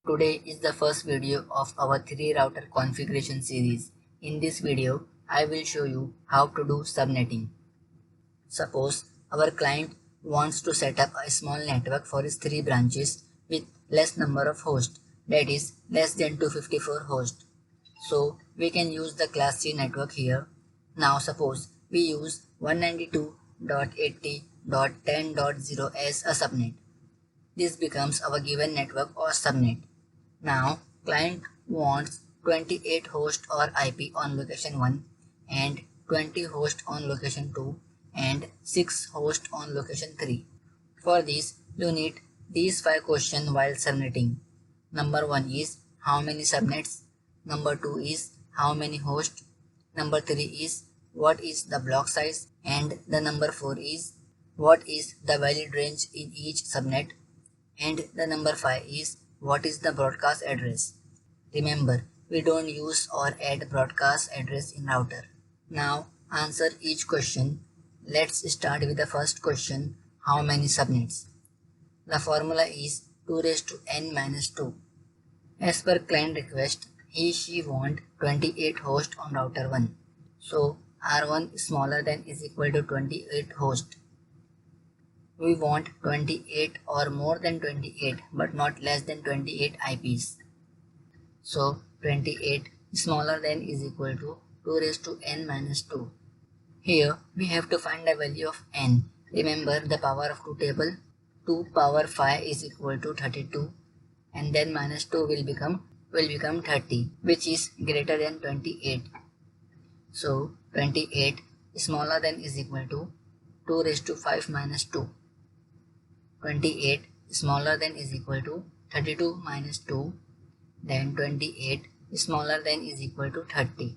Today is the first video of our 3 router configuration series. In this video, I will show you how to do subnetting. Suppose our client wants to set up a small network for his 3 branches with less number of hosts, that is less than 254 hosts. So we can use the class C network here. Now suppose we use 192.80.10.0 as a subnet. This becomes our given network or subnet. Now, client wants 28 host or IP on location 1 and 20 host on location 2 and 6 host on location 3. For this, you need these 5 questions while subnetting. Number 1 is how many subnets. Number 2 is how many hosts. Number 3 is what is the block size. And the number 4 is what is the valid range in each subnet. And the number 5 is what is the broadcast address. Remember, we don't use or add broadcast address in router. Now answer each question. Let's start with the first question, how many subnets. The formula is 2 raised to n minus 2. As per client request, she want 28 hosts on router 1. So R1 is smaller than is equal to 28 hosts. We want 28 or more than 28 but not less than 28 IPs. So 28 smaller than is equal to 2 raised to n minus 2. Here we have to find the value of n. Remember the power of 2 table. 2 power 5 is equal to 32 and then minus 2 will become 30, which is greater than 28. So 28 smaller than is equal to 2 raised to 5 minus 2. 28 smaller than is equal to 32 minus 2, then 28 smaller than is equal to 30.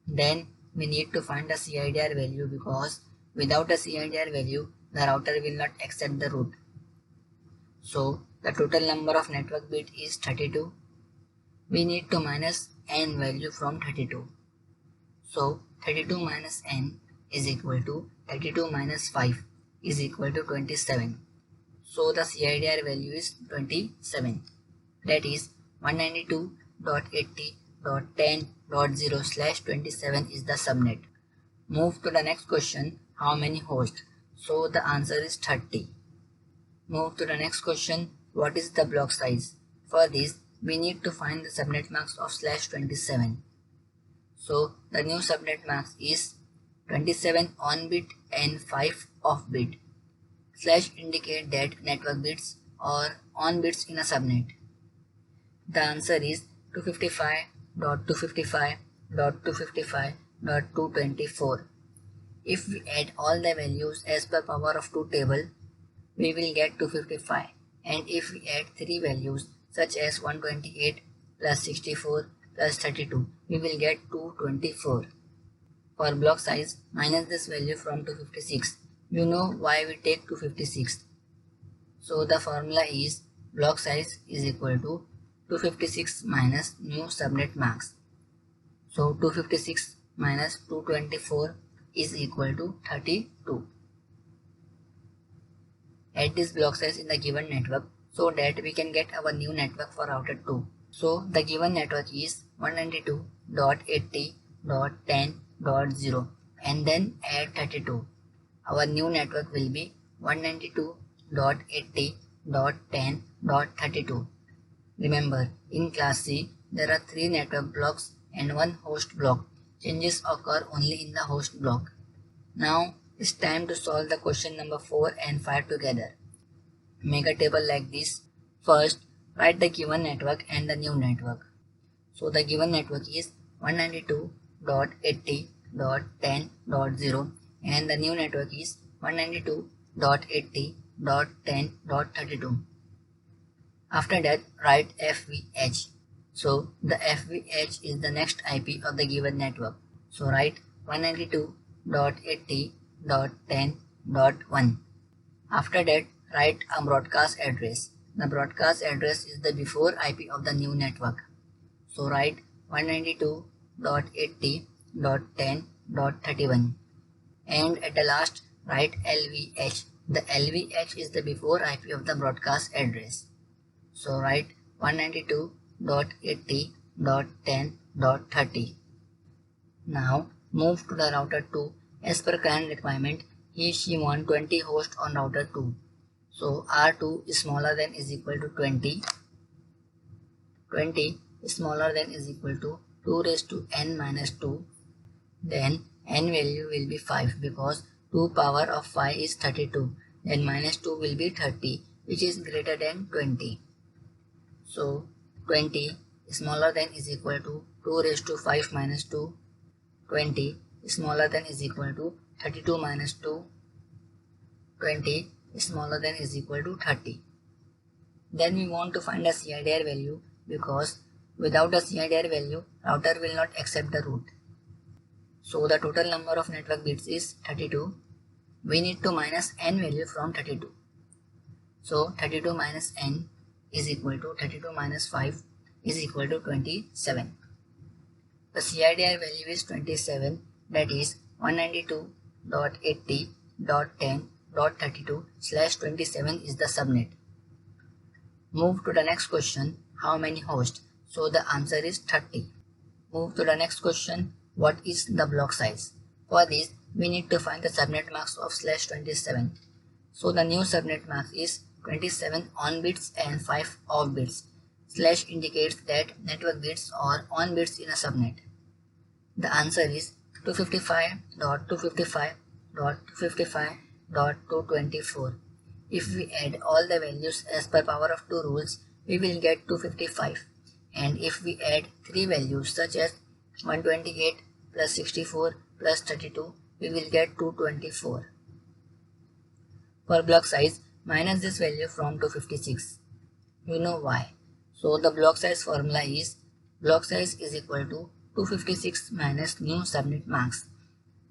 Then we need to find the CIDR value because without a CIDR value the router will not accept the route. So the total number of network bit is 32. We need to minus n value from 32. So 32 minus n is equal to 32 minus 5 is equal to 27. So the CIDR value is 27. That is 192.80.10.0/27 is the subnet. Move to the next question, how many hosts? So the answer is 30. Move to the next question, what is the block size? For this, we need to find the subnet max of /27. So the new subnet max is 27 on bit and 5 off bit. Slash indicate that network bits or on bits in a subnet. The answer is 255.255.255.224. If we add all the values as per power of 2 table, we will get 255. And if we add 3 values such as 128 plus 64 plus 32, we will get 224. For block size, minus this value from 256. You know why we take 256. So the formula is block size is equal to 256 minus new subnet max. So 256 minus 224 is equal to 32. Add this block size in the given network so that we can get our new network for router 2. So the given network is 192.80.10.0 and then add 32. Our new network will be 192.80.10.32. Remember, in class C, there are 3 network blocks and 1 host block. Changes occur only in the host block. Now, it's time to solve the question number 4 and 5 together. Make a table like this. First, write the given network and the new network. So the given network is 192.80.10.0 and the new network is 192.80.10.32. After that, write FVH. So the FVH is the next IP of the given network. So write 192.80.10.1. After that, write a broadcast address. The broadcast address is the before IP of the new network. So write 192.80.10.31. And at the last, write LVH. The LVH is the before IP of the broadcast address. So write 192.80.10.30. Now move to the router 2. As per client requirement, she want 20 hosts on router 2. So R2 is smaller than is equal to 20. 20 is smaller than is equal to 2 raised to n minus 2. Then n value will be 5 because 2 power of 5 is 32. Then minus 2 will be 30, which is greater than 20. So 20 is smaller than is equal to 2 raised to 5 minus 2. 20 is smaller than is equal to 32 minus 2. 20 is smaller than is equal to 30. Then we want to find a CIDR value because without a CIDR value, router will not accept the route. So the total number of network bits is 32. We need to minus n value from 32. So 32 minus n is equal to 32 minus 5 is equal to 27. The CIDR value is 27, that is 192.80.10.32/27 is the subnet. Move to the next question, how many hosts? So the answer is 30. Move to the next question, what is the block size? For this, we need to find the subnet mask of /27. So the new subnet mask is 27 on bits and 5 off bits. Slash indicates that network bits are on bits in a subnet. The answer is 255.255.255.224. If we add all the values as per power of 2 rules, we will get 255. And if we add 3 values such as 128 plus 64 plus 32, we will get 224. For block size, minus this value from 256. You know why. So the block size formula is block size is equal to 256 minus new subnet max.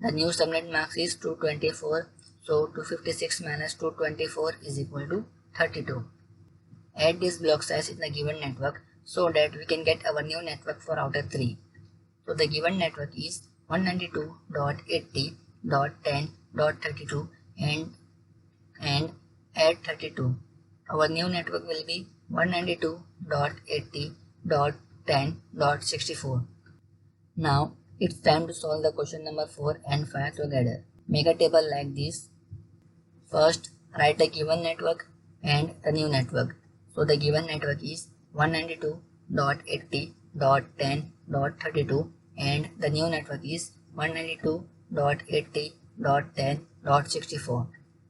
The new subnet max is 224. So 256 minus 224 is equal to 32. Add this block size in the given network so that we can get our new network for router 3. So the given network is 192.80.10.32 and add 32. Our new network will be 192.80.10.64. Now it's time to solve the question number 4 and 5 together. Make a table like this. First, write the given network and the new network. So the given network is 192.80.10.32 and the new network is 192.80.10.64.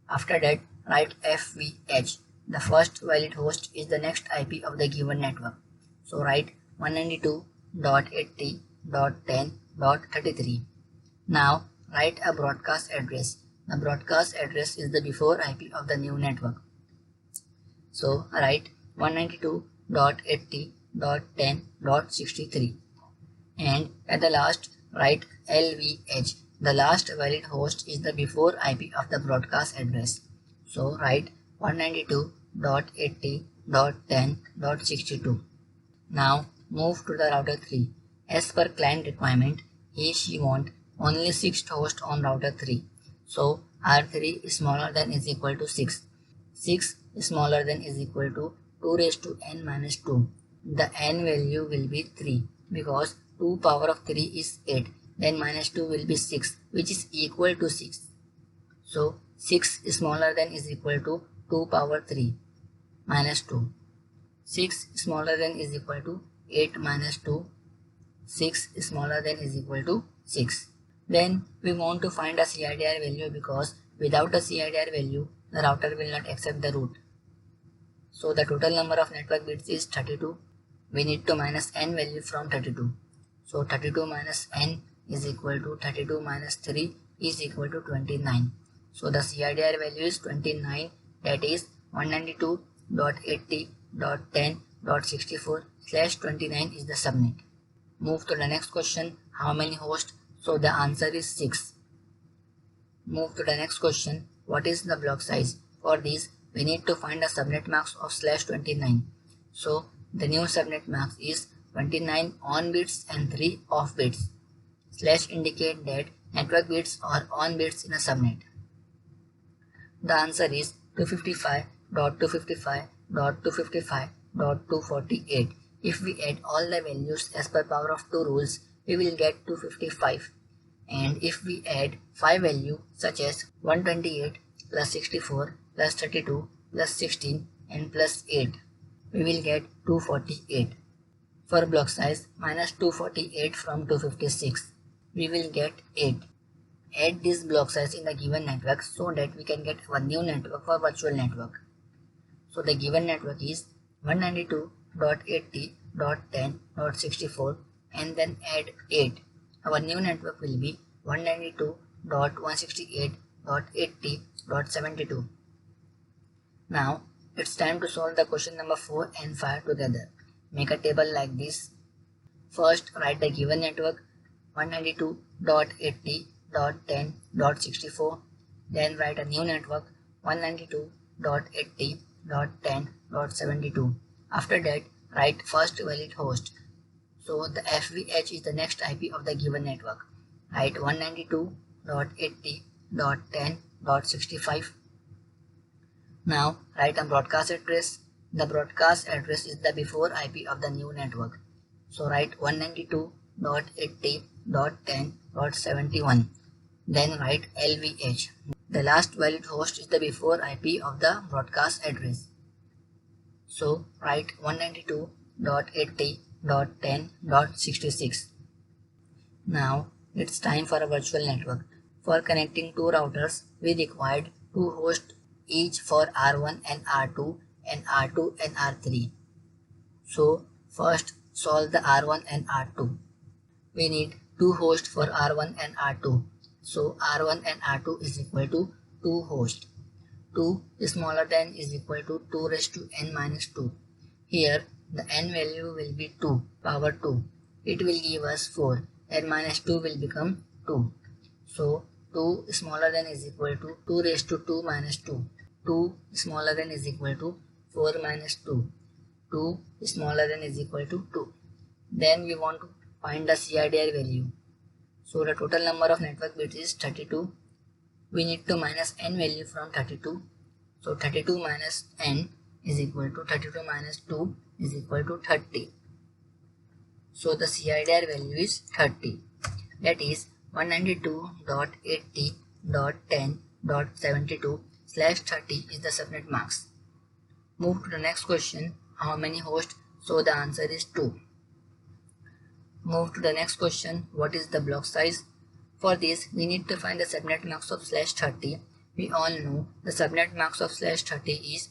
After that, write FVH. The first valid host is the next IP of the given network. So write 192.80.10.33. Now write a broadcast address. The broadcast address is the before IP of the new network. So write 192.80.10.63. And at the last, write LVH. The last valid host is the before IP of the broadcast address. So write 192.80.10.62. Now move to the router 3. As per client requirement, she want only 6 hosts on router 3. So R3 is smaller than is equal to 6. 6 is smaller than is equal to 2 raised to n minus 2. The n value will be 3 because 2 power of 3 is 8. Then minus 2 will be 6, which is equal to 6. So 6 is smaller than is equal to 2 power 3 minus 2. 6 is smaller than is equal to 8 minus 2. 6 is smaller than is equal to 6. Then we want to find a CIDR value because without a CIDR value, the router will not accept the route. So the total number of network bits is 32. We need to minus n value from 32. So 32 minus n is equal to 32 minus 3 is equal to 29. So the CIDR value is 29, that is 192.80.10.64/29 is the subnet. Move to the next question, how many hosts? So the answer is 6. Move to the next question, what is the block size? For this, we need to find the subnet mask of /29. So the new subnet mask is 29 on bits and 3 off bits. Slash indicate that network bits are on bits in a subnet. The answer is 255.255.255 192.248. If we add all the values as per power of 2 rules, we will get 255. And if we add 5 values such as 128 plus 64 plus 32 plus 16 and plus 8, we will get 248. For block size minus 248 from 256, we will get 8. Add this block size in the given network so that we can get a new network for virtual network. So the given network is 192.80.10.64 and then add 8. Our new network will be 192.168.80.72. Now it's time to solve the question number 4 and 5 together. Make a table like this. First, write the given network 192.80.10.64. Then write a new network 192.80.10.72. After that, write first valid host. So the FVH is the next IP of the given network. Write 192.80.10.65. Now write a broadcast address. The broadcast address is the before IP of the new network. So write 192.80.10.71. Then write LVH. The last valid host is the before IP of the broadcast address. So write 192.80.10.66. Now it's time for a virtual network. For connecting two routers, we required two hosts each for R1 and R2 and R2 and R3. So first solve the R1 and R2. We need two hosts for R1 and R2. So R1 and R2 is equal to 2 hosts. 2 is smaller than is equal to 2 raised to n minus 2. Here the n value will be 2 power 2. It will give us 4. n minus 2 will become 2. So 2 is smaller than is equal to 2 raised to 2 minus 2. 2 is smaller than is equal to 4 minus 2. 2 is smaller than is equal to 2. Then we want to find the CIDR value. So the total number of network bits is 32. We need to minus n value from 32. So 32 minus n is equal to 32 minus 2 is equal to 30. So the CIDR value is 30. That is 192.80.10.72/30 is the subnet mask. Move to the next question. How many hosts? So the answer is 2. Move to the next question. What is the block size? For this, we need to find the subnet mask of /30. We all know the subnet mask of /30 is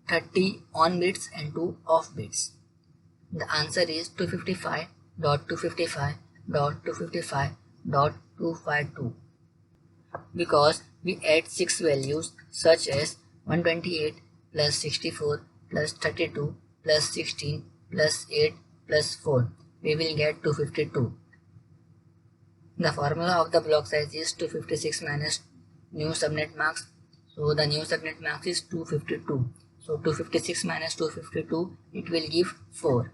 30 on bits and 2 off bits. The answer is 255.255.255.252 because we add 6 values such as 128 plus 64 plus 32 plus 16 plus 8 plus 4. We will get 252. The formula of the block size is 256 minus new subnet mask. So the new subnet mask is 252. So 256 minus 252, it will give 4.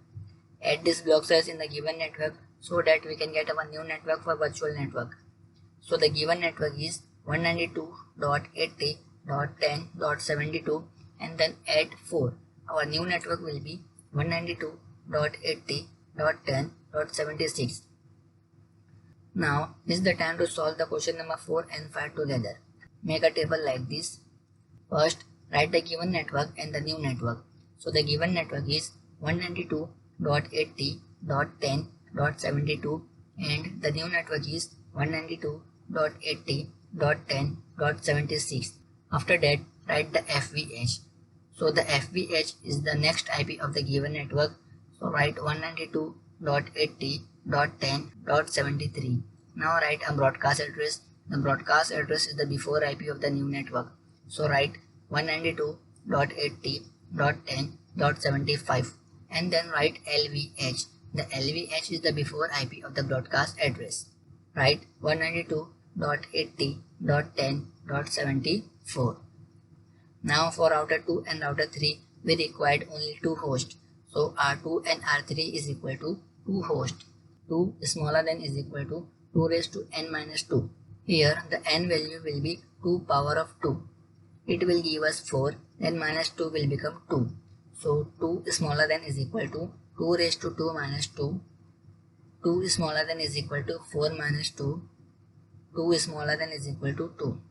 Add this block size in the given network so that we can get our new network for virtual network. So the given network is 192.80.10.72 and then add 4. Our new network will be 192.80.10.76. Now this is the time to solve the question number 4 and 5 together. Make a table like this. First, write the given network and the new network. So the given network is 192.80.10.72 and the new network is 192.80.10.76. After that, write the FVH. So the FVH is the next IP of the given network. So write 192.80.10.73. Now write a broadcast address. The broadcast address is the before IP of the new network. So write 192.80.10.75 and then write LVH. The LVH is the before IP of the broadcast address. Write 192.80.10.74. Now for router 2 and router 3, we required only 2 hosts. So R2 and R3 is equal to 2 hosts. 2 is smaller than is equal to 2 raised to n minus 2. Here the n value will be 2 power of 2. It will give us 4, then minus 2 will become 2. So 2 is smaller than is equal to 2 raised to 2 minus 2. 2 is smaller than is equal to 4 minus 2. 2 is smaller than is equal to 2.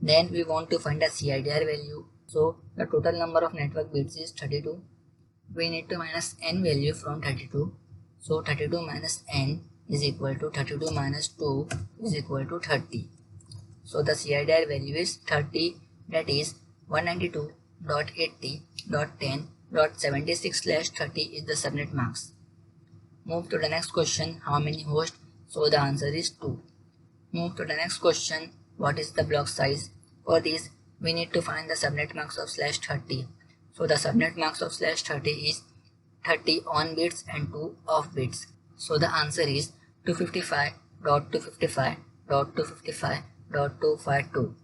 Then we want to find the CIDR value. So the total number of network bits is 32. We need to minus n value from 32. So 32 minus n is equal to 32 minus 2 is equal to 30. So the CIDR value is 30, that is 192.80.10.76/30 is the subnet mask. Move to the next question, how many hosts? So the answer is 2. Move to the next question, what is the block size? For this, we need to find the subnet mask of /30. So the subnet mask of /30 is 30 on bits and 2 off bits. So the answer is 255.255.255.252.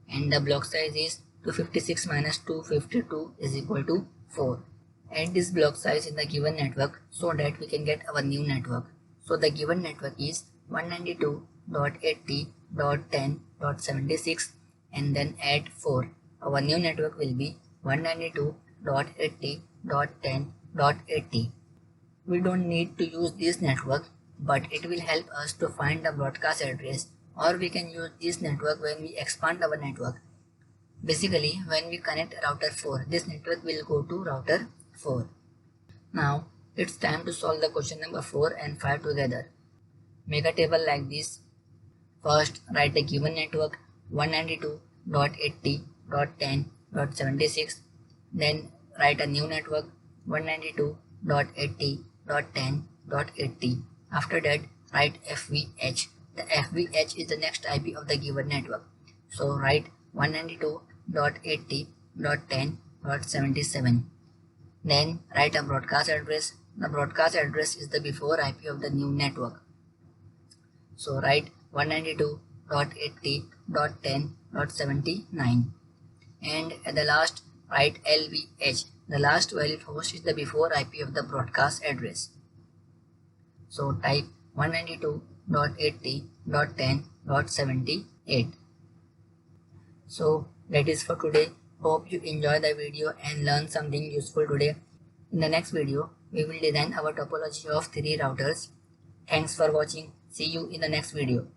And the block size is 256 minus 252 is equal to 4. Add this block size in the given network so that we can get our new network. So the given network is 192.80.10.76 and then add 4. Our new network will be 192.80.10.80. We don't need to use this network, but it will help us to find the broadcast address, or we can use this network when we expand our network. Basically, when we connect router 4, this network will go to router 4. Now, it's time to solve the question number 4 and 5 together. Make a table like this. First, write the given network 192.80.10.76. Then write a new network 192.80.10.80. After that, write FVH. The FVH is the next IP of the given network. So write 192.80.10.77. Then write a broadcast address. The broadcast address is the before IP of the new network. So write 192.80.10.79. And at the last, write LVH. The last valid host is the before IP of the broadcast address. So type 192.80.10.78. So that is for today. Hope you enjoy the video and learn something useful today. In the next video, we will design our topology of 3 routers. Thanks for watching. See you in the next video.